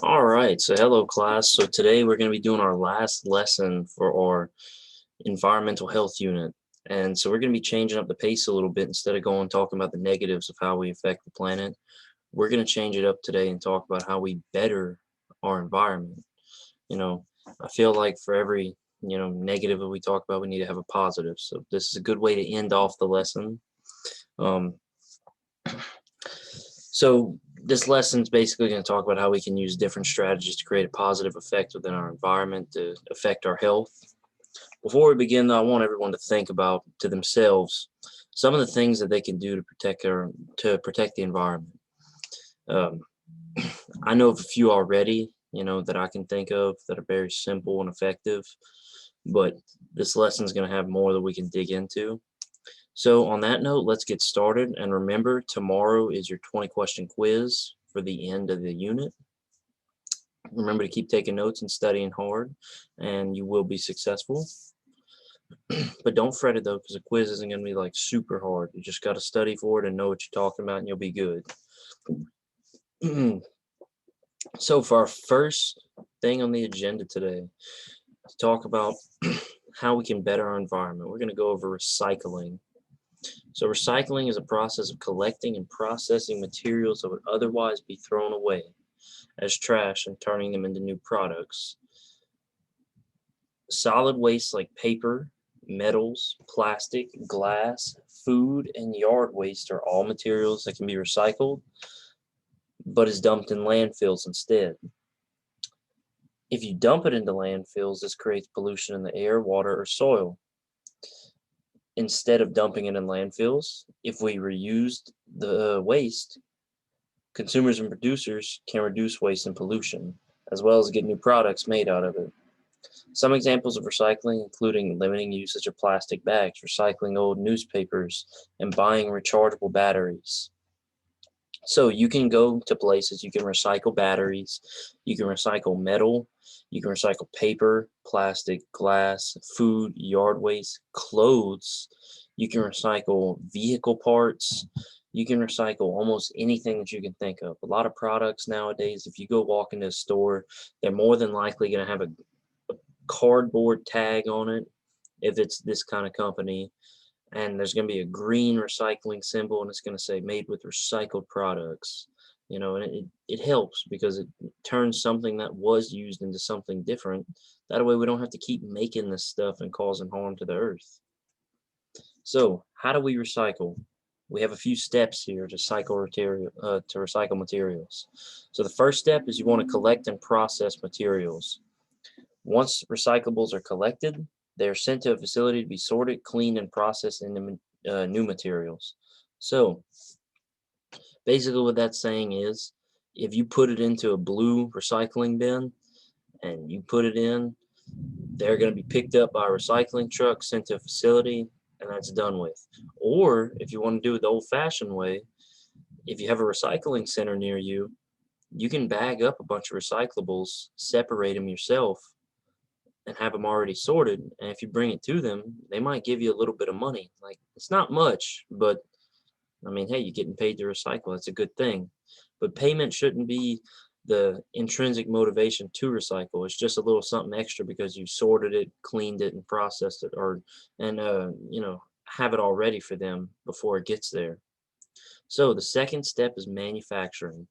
All right, so hello class. So today we're going to be doing our last lesson for our environmental health unit. And so we're going to be changing up the pace a little bit. Instead of going talking about the negatives of how we affect the planet, we're going to change it up today and talk about how we better our environment. You know, I feel like for every, negative that we talk about, we need to have a positive. So this is a good way to end off the lesson. Um, So this lesson is basically going to talk about how we can use different strategies to create a positive effect within our environment to affect our health. Before we begin, though, I want everyone to think about to themselves some of the things that they can do to protect the environment. Um, I know of a few already, that I can think of that are very simple and effective, but this lesson is going to have more that we can dig into. So on that note, let's get started. And remember, tomorrow is your 20-question quiz for the end of the unit. Remember to keep taking notes and studying hard, and you will be successful. But don't fret it though, because the quiz isn't going to be like super hard. You just got to study for it and know what you're talking about, and you'll be good. So for our first thing on the agenda today, to talk about how we can better our environment, we're going to go over recycling. So recycling is a process of collecting and processing materials that would otherwise be thrown away as trash and turning them into new products. Solid waste like paper, metals, plastic, glass, food, and yard waste are all materials that can be recycled, but is dumped in landfills instead. If you dump it into landfills, this creates pollution in the air, water, or soil. Instead of dumping it in landfills, if we reused the waste, consumers and producers can reduce waste and pollution, as well as get new products made out of it. Some examples of recycling including limiting usage of plastic bags, recycling old newspapers, and buying rechargeable batteries. So you can go to places, you can recycle batteries, you can recycle metal, you can recycle paper, plastic, glass, food, yard waste, clothes. You can recycle vehicle parts. You can recycle almost anything that you can think of. A lot of products nowadays, if you go walk into a store, they're more than likely going to have a cardboard tag on it if it's this kind of company, and there's going to be a green recycling symbol, and it's going to say made with recycled products. And it helps because it turns something that was used into something different. That way we don't have to keep making this stuff and causing harm to the earth. So how do we recycle? We have a few steps here to recycle materials. So the first step is you want to collect and process materials. Once recyclables are collected, they are sent to a facility to be sorted, cleaned, and processed into new materials. So basically what that's saying is if you put it into a blue recycling bin and you put it in, they're going to be picked up by a recycling truck, sent to a facility, and that's done with. Or if you want to do it the old-fashioned way, if you have a recycling center near you, you can bag up a bunch of recyclables, separate them yourself, and have them already sorted. And if you bring it to them, they might give you a little bit of money. Like, it's not much, but I mean, hey, you're getting paid to recycle. That's a good thing. But payment shouldn't be the intrinsic motivation to recycle. It's just a little something extra because you sorted it, cleaned it, and processed it, and have it all ready for them before it gets there. So the second step is manufacturing.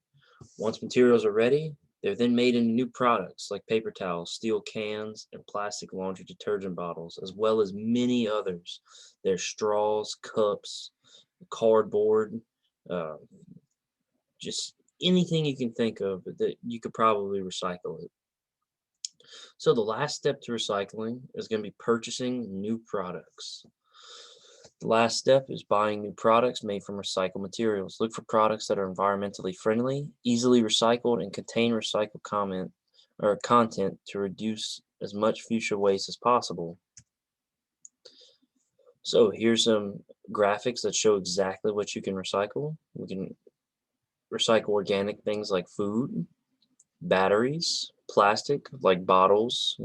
Once materials are ready, they're then made into new products like paper towels, steel cans, and plastic laundry detergent bottles, as well as many others. There's straws, cups, cardboard, uh, just anything you can think of that you could probably recycle it. So the last step to recycling is going to be purchasing new products. The last step is buying new products made from recycled materials. Look for products that are environmentally friendly, easily recycled, and contain recycled content to reduce as much future waste as possible. So here's some graphics that show exactly what you can recycle. We can recycle organic things like food, batteries, plastic like bottles,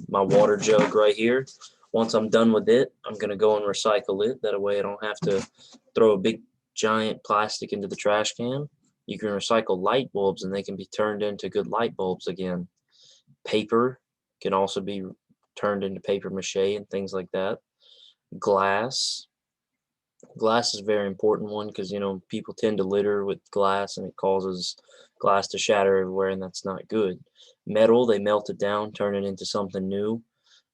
my water jug right here. Once I'm done with it, I'm going to go and recycle it. That way I don't have to throw a big giant plastic into the trash can. You can recycle light bulbs and they can be turned into good light bulbs again. Paper can also be turned into paper mache and things like that. Glass. Glass is a very important one because, people tend to litter with glass and it causes glass to shatter everywhere, and that's not good. Metal, they melt it down, turn it into something new.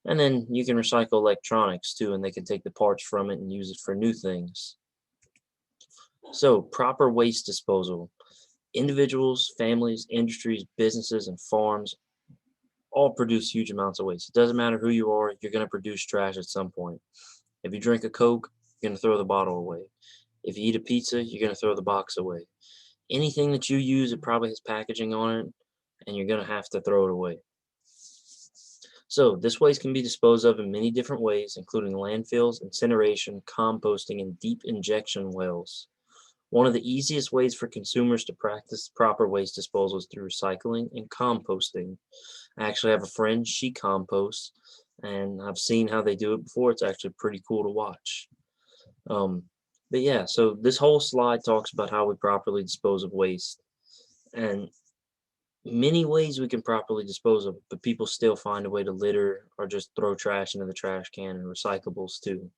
And then you can recycle electronics too, and they can take the parts from it and use it for new things. So, proper waste disposal. Individuals, families, industries, businesses, and farms all produce huge amounts of waste. It doesn't matter who you are, you're going to produce trash at some point. If you drink a Coke, you're going to throw the bottle away. If you eat a pizza, you're going to throw the box away. Anything that you use, it probably has packaging on it, and you're going to have to throw it away. So, this waste can be disposed of in many different ways, including landfills, incineration, composting, and deep injection wells. One of the easiest ways for consumers to practice proper waste disposal is through recycling and composting. I actually have a friend, she composts, and I've seen how they do it before. It's actually pretty cool to watch. Um, but yeah, so this whole slide talks about how we properly dispose of waste. And many ways we can properly dispose of it, but people still find a way to litter or just throw trash into the trash can, and recyclables too.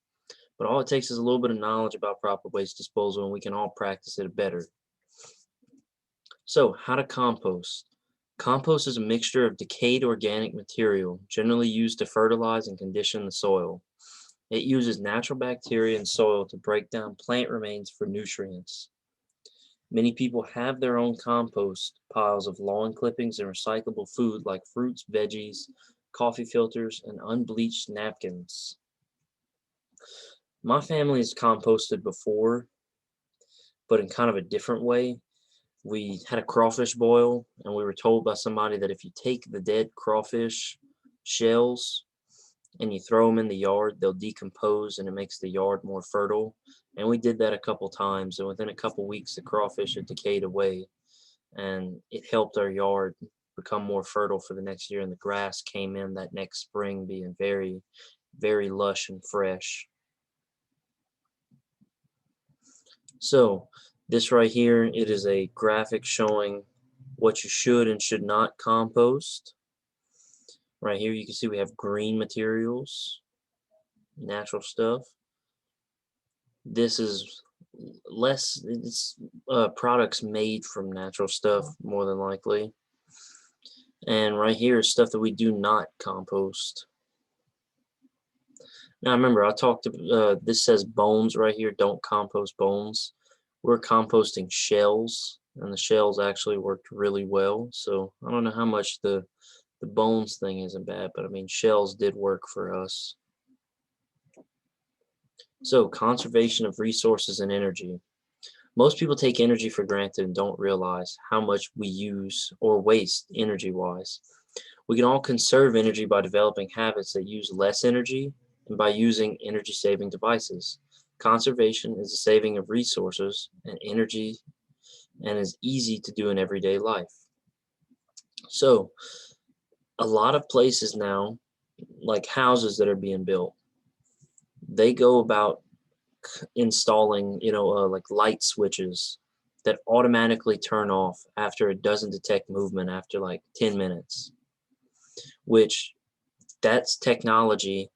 But all it takes is a little bit of knowledge about proper waste disposal, and we can all practice it better. So, how to compost. Compost is a mixture of decayed organic material, generally used to fertilize and condition the soil. It uses natural bacteria in soil to break down plant remains for nutrients. Many people have their own compost piles of lawn clippings and recyclable food like fruits, veggies, coffee filters, and unbleached napkins. My family has composted before, but in kind of a different way. We had a crawfish boil, and we were told by somebody that if you take the dead crawfish shells and you throw them in the yard, they'll decompose and it makes the yard more fertile. And we did that a couple times, and within a couple weeks, the crawfish had decayed away, and it helped our yard become more fertile for the next year. And the grass came in that next spring being very, very lush and fresh. So, this right here, it is a graphic showing what you should and should not compost. Right here, you can see we have green materials, natural stuff. This is it's products made from natural stuff, more than likely. And right here is stuff that we do not compost. Now, remember, this says bones right here, don't compost bones. We're composting shells, and the shells actually worked really well. So I don't know how much the bones thing isn't bad, but I mean, shells did work for us. So, conservation of resources and energy. Most people take energy for granted and don't realize how much we use or waste energy-wise. We can all conserve energy by developing habits that use less energy and by using energy-saving devices. Conservation is the saving of resources and energy and is easy to do in everyday life. So, a lot of places now, like houses that are being built, they go about installing, like light switches that automatically turn off after it doesn't detect movement after like 10 minutes, which that's technology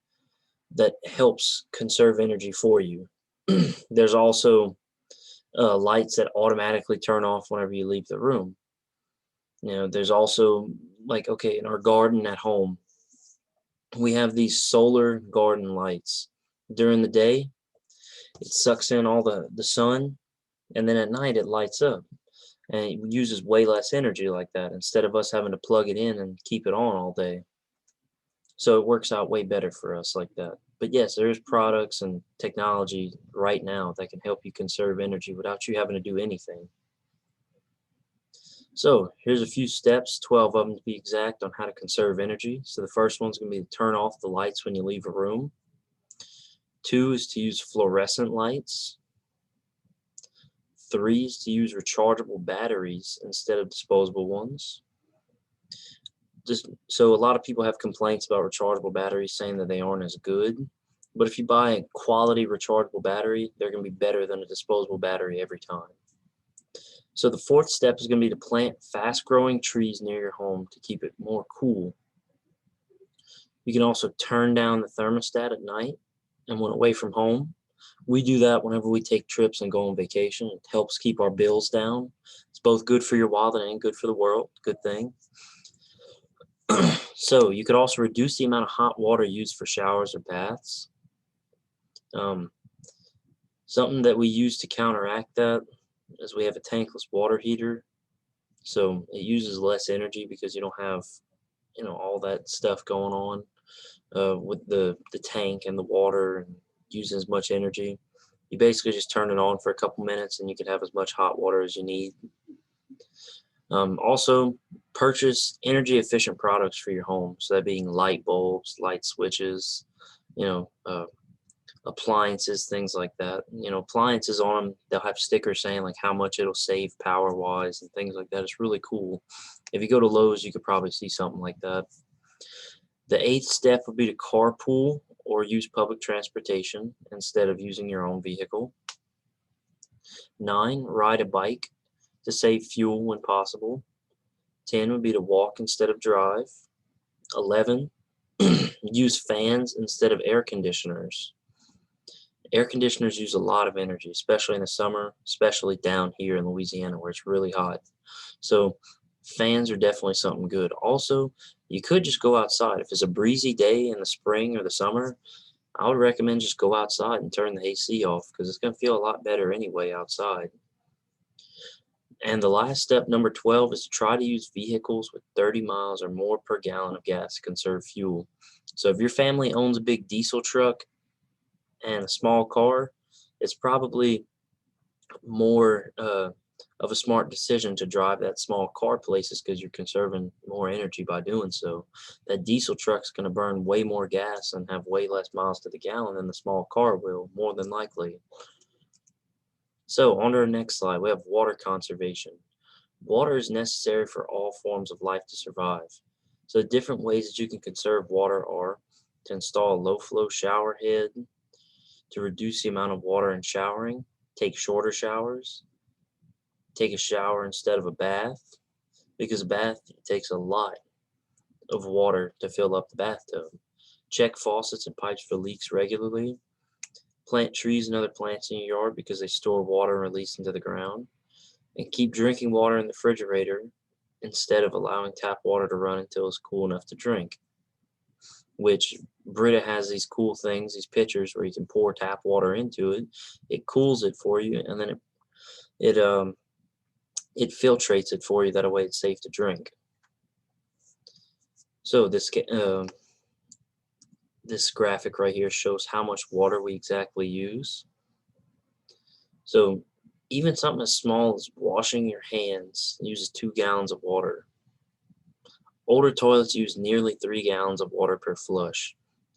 that helps conserve energy for you. There's also lights that automatically turn off whenever you leave the room. There's also in our garden at home, we have these solar garden lights. During the day, it sucks in all the sun, and then at night it lights up. And it uses way less energy like that instead of us having to plug it in and keep it on all day. So it works out way better for us like that. But yes, there's products and technology right now that can help you conserve energy without you having to do anything. So here's a few steps, 12 of them to be exact, on how to conserve energy. So the first one's going to be to turn off the lights when you leave a room. 2 is to use fluorescent lights. 3 is to use rechargeable batteries instead of disposable ones. So a lot of people have complaints about rechargeable batteries, saying that they aren't as good. But if you buy a quality rechargeable battery, they're going to be better than a disposable battery every time. So the fourth step is going to be to plant fast-growing trees near your home to keep it more cool. You can also turn down the thermostat at night and when away from home. We do that whenever we take trips and go on vacation. It helps keep our bills down. It's both good for your wallet and good for the world. Good thing. So you could also reduce the amount of hot water used for showers or baths. Um, Something that we use to counteract that is we have a tankless water heater. So it uses less energy because you don't have, all that stuff going on with the tank and the water and using as much energy. You basically just turn it on for a couple minutes and you can have as much hot water as you need. Also, purchase energy efficient products for your home. So that being light bulbs, light switches, you know, uh, appliances, things like that. Appliances on them, they'll have stickers saying like how much it'll save power wise and things like that. It's really cool. If you go to Lowe's, you could probably see something like that. The eighth step would be to carpool or use public transportation instead of using your own vehicle. 9, ride a bike to save fuel when possible. 10 would be to walk instead of drive. 11, use fans instead of air conditioners. Air conditioners use a lot of energy, especially in the summer, especially down here in Louisiana where it's really hot. So fans are definitely something good. Also, you could just go outside. If it's a breezy day in the spring or the summer, I would recommend just go outside and turn the AC off because it's going to feel a lot better anyway outside. And the last step, number 12, is to try to use vehicles with 30 miles or more per gallon of gas to conserve fuel. So if your family owns a big diesel truck and a small car, it's probably more of a smart decision to drive that small car places because you're conserving more energy by doing so. That diesel truck's going to burn way more gas and have way less miles to the gallon than the small car will, more than likely. So on to our next slide, we have water conservation. Water is necessary for all forms of life to survive. So the different ways that you can conserve water are to install a low flow shower head, to reduce the amount of water in showering, take shorter showers, take a shower instead of a bath, because a bath takes a lot of water to fill up the bathtub. Check faucets and pipes for leaks regularly. Plant trees and other plants in your yard because they store water and release into the ground. And keep drinking water in the refrigerator instead of allowing tap water to run until it's cool enough to drink. Which Brita has these cool things, these pitchers where you can pour tap water into it. It cools it for you, and then it filtrates it for you. That way, it's safe to drink. So this graphic right here shows how much water we exactly use. So even something as small as washing your hands uses 2 gallons of water. Older toilets use nearly 3 gallons of water per flush.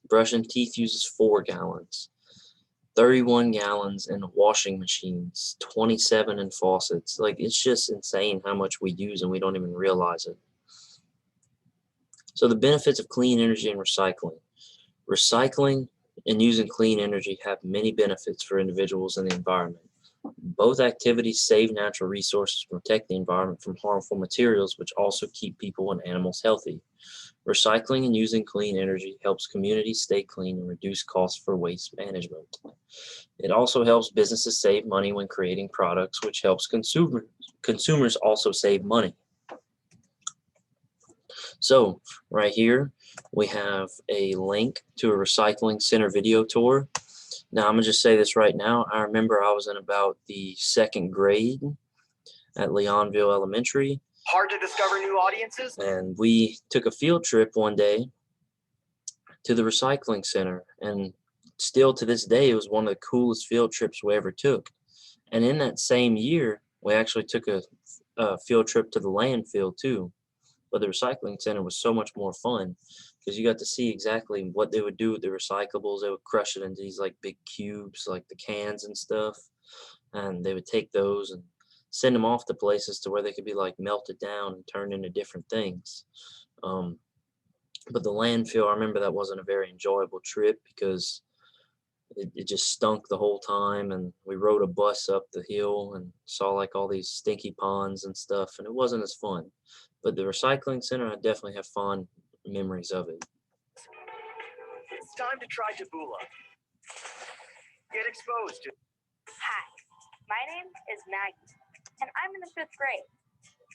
Brushing teeth uses 4 gallons. 31 gallons in washing machines, 27 in faucets. Like, it's just insane how much we use and we don't even realize it. So the benefits of clean energy and recycling. Recycling and using clean energy have many benefits for individuals and the environment. Both activities save natural resources and protect the environment from harmful materials, which also keep people and animals healthy. Recycling and using clean energy helps communities stay clean and reduce costs for waste management. It also helps businesses save money when creating products, which helps consumers also save money. So right here, we have a link to a recycling center video tour. Now, I'm going to just say this right now. I remember I was in about the 2nd grade at Leonville Elementary. Hard to discover new audiences. And we took a field trip one day to the recycling center. And still to this day, it was one of the coolest field trips we ever took. And in that same year, we actually took a field trip to the landfill too. But the recycling center was so much more fun because you got to see exactly what they would do with the recyclables. They would crush it into these like big cubes, like the cans and stuff. And they would take those and send them off to places to where they could be like melted down and turned into different things. But the landfill, I remember that wasn't a very enjoyable trip because it just stunk the whole time, and we rode a bus up the hill and saw like all these stinky ponds and stuff, and it wasn't as fun. But the recycling center, I definitely have fond memories of it. It's time to try tabbouleh. Get exposed to. Hi, my name is Maggie, and I'm in the 5th grade.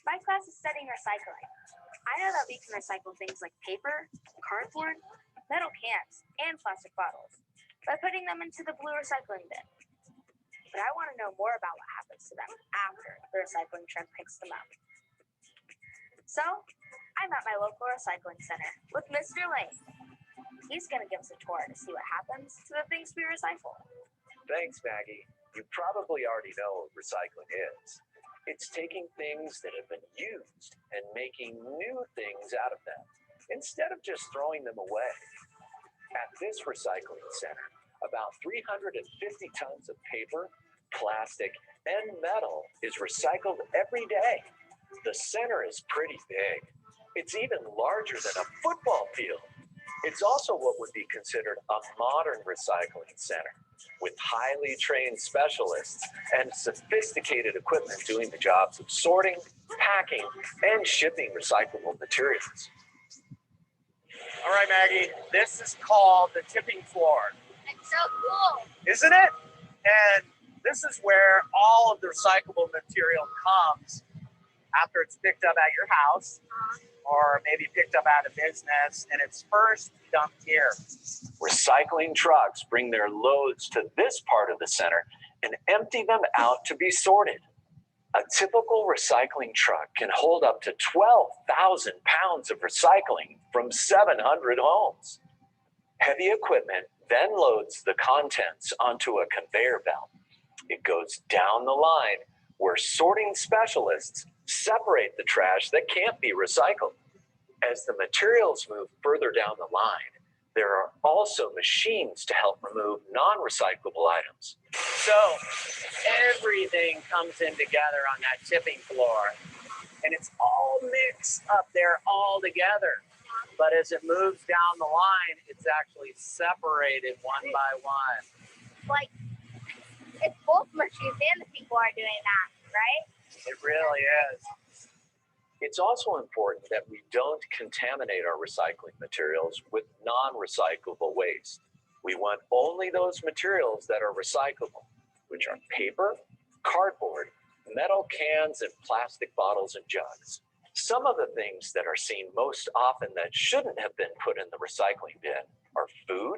My class is studying recycling. I know that we can recycle things like paper, cardboard, metal cans, and plastic bottles by putting them into the blue recycling bin. But I want to know more about what happens to them after the recycling truck picks them up. So, I'm at my local recycling center with Mr. Lane. He's going to give us a tour to see what happens to the things we recycle. Thanks, Maggie. You probably already know what recycling is. It's taking things that have been used and making new things out of them, instead of just throwing them away. At this recycling center, about 350 tons of paper, plastic, and metal is recycled every day. The center is pretty big. It's even larger than a football field. It's also what would be considered a modern recycling center, with highly trained specialists and sophisticated equipment doing the jobs of sorting, packing, and shipping recyclable materials. All right, Maggie, this is called the tipping floor. It's so cool. Isn't it? And this is where all of the recyclable material comes after it's picked up at your house or maybe picked up at a business, and it's first dumped here. Recycling trucks bring their loads to this part of the center and empty them out to be sorted. A typical recycling truck can hold up to 12,000 pounds of recycling from 700 homes. Heavy equipment then loads the contents onto a conveyor belt. It goes down the line where sorting specialists separate the trash that can't be recycled. As the materials move further down the line, there are also machines to help remove non-recyclable items. So everything comes in together on that tipping floor, and it's all mixed up there all together. But as it moves down the line, it's actually separated one by one. Like, it's both machines and the people are doing that, right? It really is. It's also important that we don't contaminate our recycling materials with non-recyclable waste. We want only those materials that are recyclable, which are paper, cardboard, metal cans, and plastic bottles and jugs. Some of the things that are seen most often that shouldn't have been put in the recycling bin are food,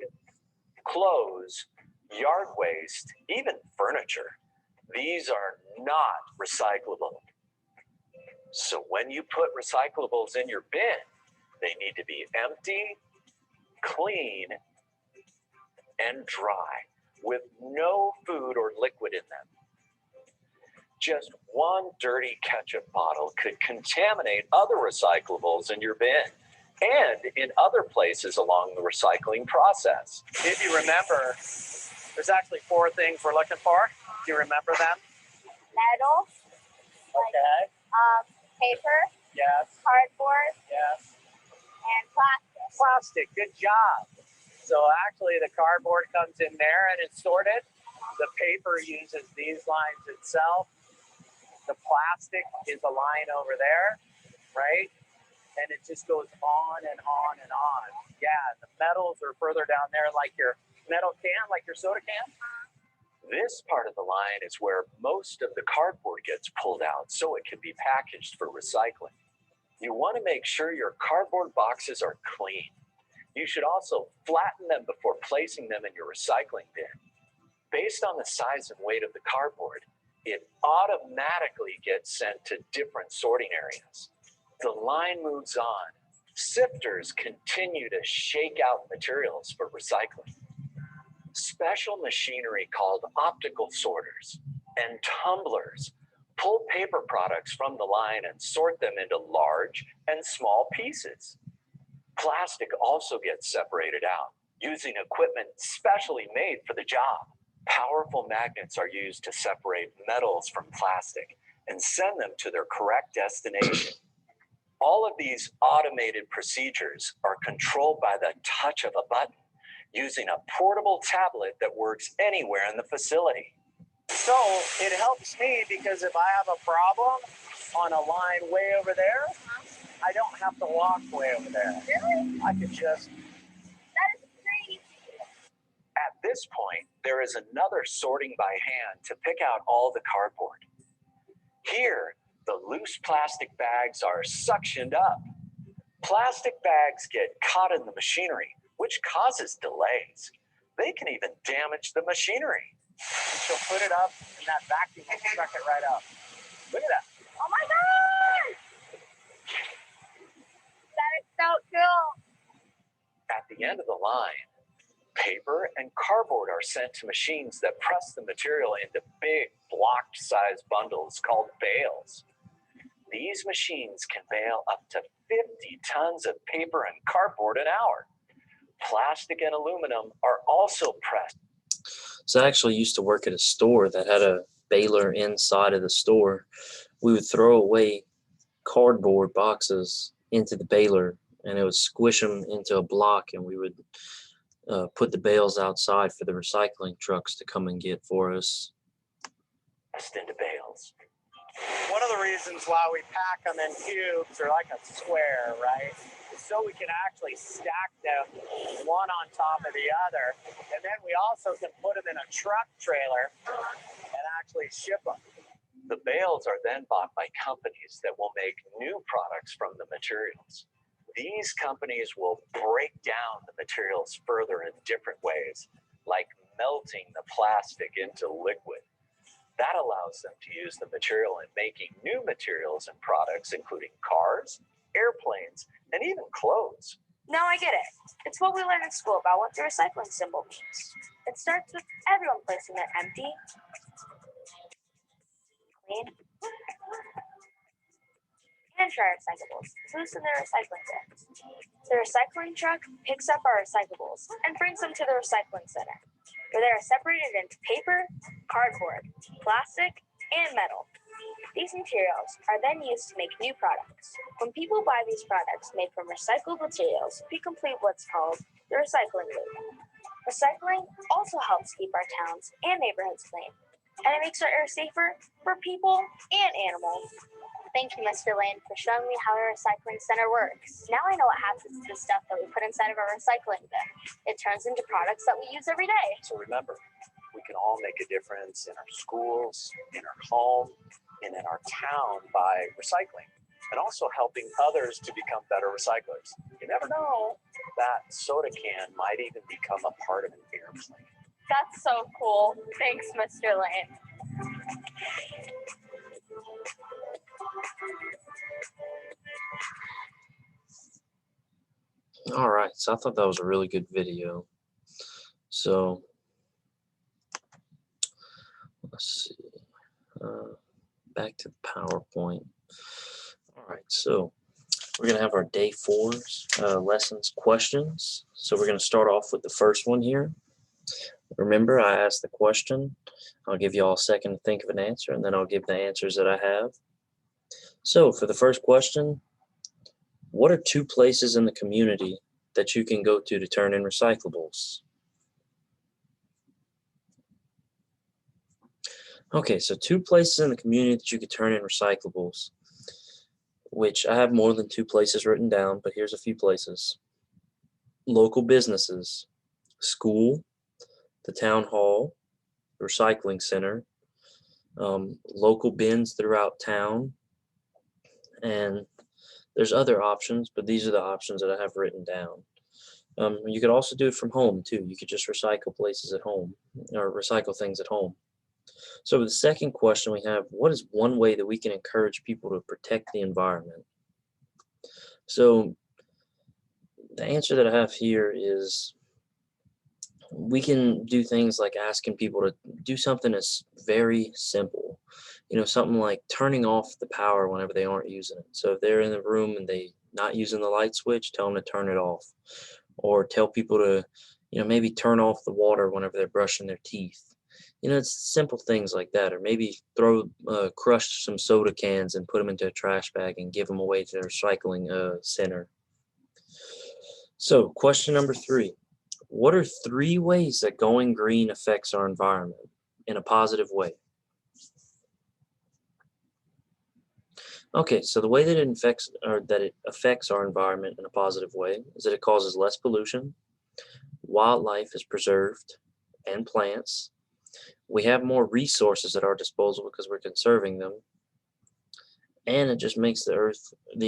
clothes, yard waste, even furniture. These are not recyclable. So when you put recyclables in your bin, they need to be empty, clean, and dry, with no food or liquid in them. Just one dirty ketchup bottle could contaminate other recyclables in your bin and in other places along the recycling process. If you remember, there's actually 4 things we're looking for. Do you remember them? Metal, Okay. paper, Yes. cardboard, Yes. and plastic. Plastic. Good job. So actually, the cardboard comes in there and it's sorted. The paper uses these lines itself. The plastic is a line over there, right? And it just goes on and on and on. Yeah, the metals are further down there, like your metal can, like your soda can. This part of the line is where most of the cardboard gets pulled out so it can be packaged for recycling. You want to make sure your cardboard boxes are clean. You should also flatten them before placing them in your recycling bin. Based on the size and weight of the cardboard, it automatically gets sent to different sorting areas. The line moves on. Sifters continue to shake out materials for recycling. Special machinery called optical sorters and tumblers pull paper products from the line and sort them into large and small pieces. Plastic also gets separated out using equipment specially made for the job. Powerful magnets are used to separate metals from plastic and send them to their correct destination. All of these automated procedures are controlled by the touch of a button, using a portable tablet that works anywhere in the facility. So it helps me because if I have a problem on a line way over there, I don't have to walk way over there. Really? I could just. That is great. At this point, there is another sorting by hand to pick out all the cardboard. Here, the loose plastic bags are suctioned up. Plastic bags get caught in the machinery, which causes delays. They can even damage the machinery. She'll put it up, and that vacuum will suck it right up. Look at that. Oh my God! That is so cool. At the end of the line, paper and cardboard are sent to machines that press the material into big block-sized bundles called bales. These machines can bale up to 50 tons of paper and cardboard an hour. Plastic and aluminum are also pressed. So I actually used to work at a store that had a baler inside of the store. We would throw away cardboard boxes into the baler, and it would squish them into a block, and we would put the bales outside for the recycling trucks to come and get for us. Pressed into bales. One of the reasons why we pack them in cubes or like a square, right, is so we can actually stack them one on top of the other. And then we also can put them in a truck trailer and actually ship them. The bales are then bought by companies that will make new products from the materials. These companies will break down the materials further in different ways, like melting the plastic into liquid. That allows them to use the material in making new materials and products, including cars, airplanes, and even clothes. Now I get it. It's what we learned in school about what the recycling symbol means. It starts with everyone placing their empty, clean, and dry recyclables loose in their recycling bins. The recycling truck picks up our recyclables and brings them to the recycling center, where they are separated into paper, cardboard, plastic, and metal. These materials are then used to make new products. When people buy these products made from recycled materials, we complete what's called the recycling loop. Recycling also helps keep our towns and neighborhoods clean, and it makes our air safer for people and animals. Thank you, Mr. Lane, for showing me how our recycling center works. Now I know what happens to the stuff that we put inside of our recycling bin. It turns into products that we use every day. So remember, we can all make a difference in our schools, in our home, and in our town by recycling, and also helping others to become better recyclers. You never know, that soda can might even become a part of an airplane. That's so cool. Thanks, Mr. Lane. All right, so I thought that was a really good video. So let's see, back to the PowerPoint. All right, so we're gonna have our day 4's lessons questions. So we're gonna start off with the first one here. Remember, I asked the question. I'll give you all a second to think of an answer, and then I'll give the answers that I have. So for the first question, what are 2 places in the community that you can go to turn in recyclables? Okay, so 2 places in the community that you could turn in recyclables, which I have more than 2 places written down, but here's a few places. Local businesses, school, the town hall, the recycling center, local bins throughout town, and there's other options, but these are the options that I have written down. You could also do it from home too. You could just recycle places at home, or recycle things at home. So the second question we have, what is one way that we can encourage people to protect the environment? So the answer that I have here is we can do things like asking people to do something that's very simple. Something like turning off the power whenever they aren't using it. So if they're in the room and they not using the light switch, tell them to turn it off. Or tell people to, maybe turn off the water whenever they're brushing their teeth. It's simple things like that. Or maybe crush some soda cans and put them into a trash bag and give them away to the recycling center. So question number 3, What are 3 ways that going green affects our environment in a positive way? Okay, so the way that it affects our environment in a positive way is that it causes less pollution, wildlife is preserved, and plants. We have more resources at our disposal because we're conserving them, and it just makes the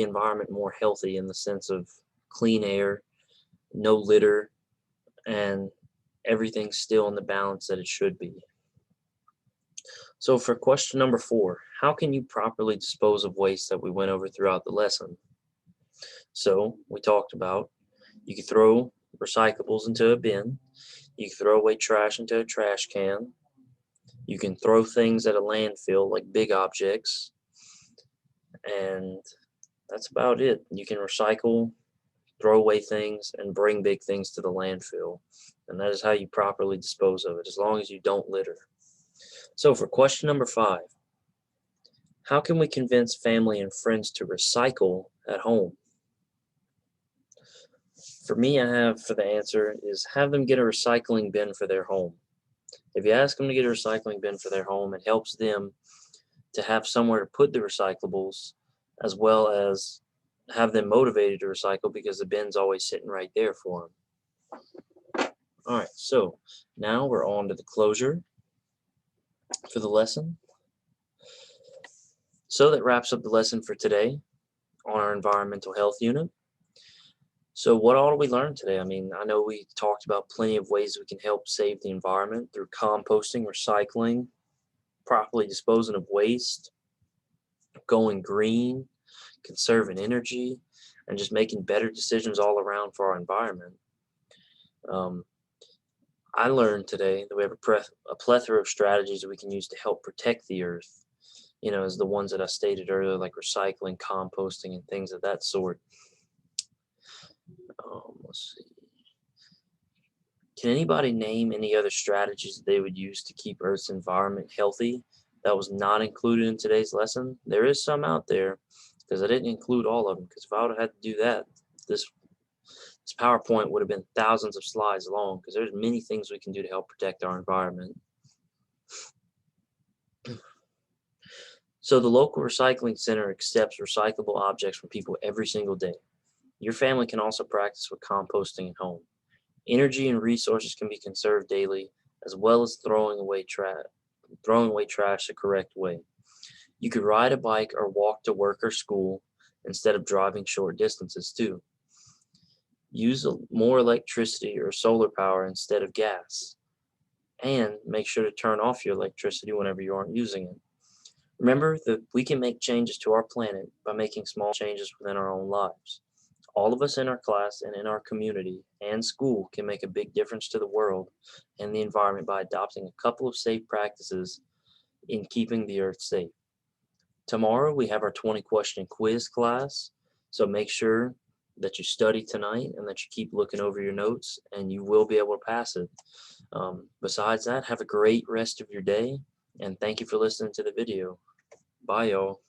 environment more healthy in the sense of clean air, no litter, and everything's still in the balance that it should be. So for question number 4, how can you properly dispose of waste that we went over throughout the lesson? So we talked about you can throw recyclables into a bin, you can throw away trash into a trash can, you can throw things at a landfill like big objects, and that's about it. You can recycle, throw away things, and bring big things to the landfill. And that is how you properly dispose of it, as long as you don't litter. So for question number 5, how can we convince family and friends to recycle at home? For me, for the answer is have them get a recycling bin for their home. If you ask them to get a recycling bin for their home, it helps them to have somewhere to put the recyclables, as well as have them motivated to recycle because the bin's always sitting right there for them. All right, so now we're on to the closure for the lesson. So that wraps up the lesson for today on our environmental health unit. So what all did we learn today? I mean, I know we talked about plenty of ways we can help save the environment through composting, recycling, properly disposing of waste, going green, conserving energy, and just making better decisions all around for our environment. I learned today that we have a plethora of strategies that we can use to help protect the earth, as the ones that I stated earlier, like recycling, composting, and things of that sort. Let's see. Can anybody name any other strategies that they would use to keep Earth's environment healthy that was not included in today's lesson? There is some out there, because I didn't include all of them, because if I would have had to do that, this PowerPoint would have been thousands of slides long, because there's many things we can do to help protect our environment. So the local recycling center accepts recyclable objects from people every single day. Your family can also practice with composting at home. Energy and resources can be conserved daily, as well as throwing away trash the correct way. You could ride a bike or walk to work or school instead of driving short distances too. Use more electricity or solar power instead of gas. And make sure to turn off your electricity whenever you aren't using it. Remember that we can make changes to our planet by making small changes within our own lives. All of us in our class and in our community and school can make a big difference to the world and the environment by adopting a couple of safe practices in keeping the earth safe. Tomorrow we have our 20-question quiz class, so make sure that you study tonight and that you keep looking over your notes, and you will be able to pass it. Besides that, have a great rest of your day, and thank you for listening to the video. Bye, y'all.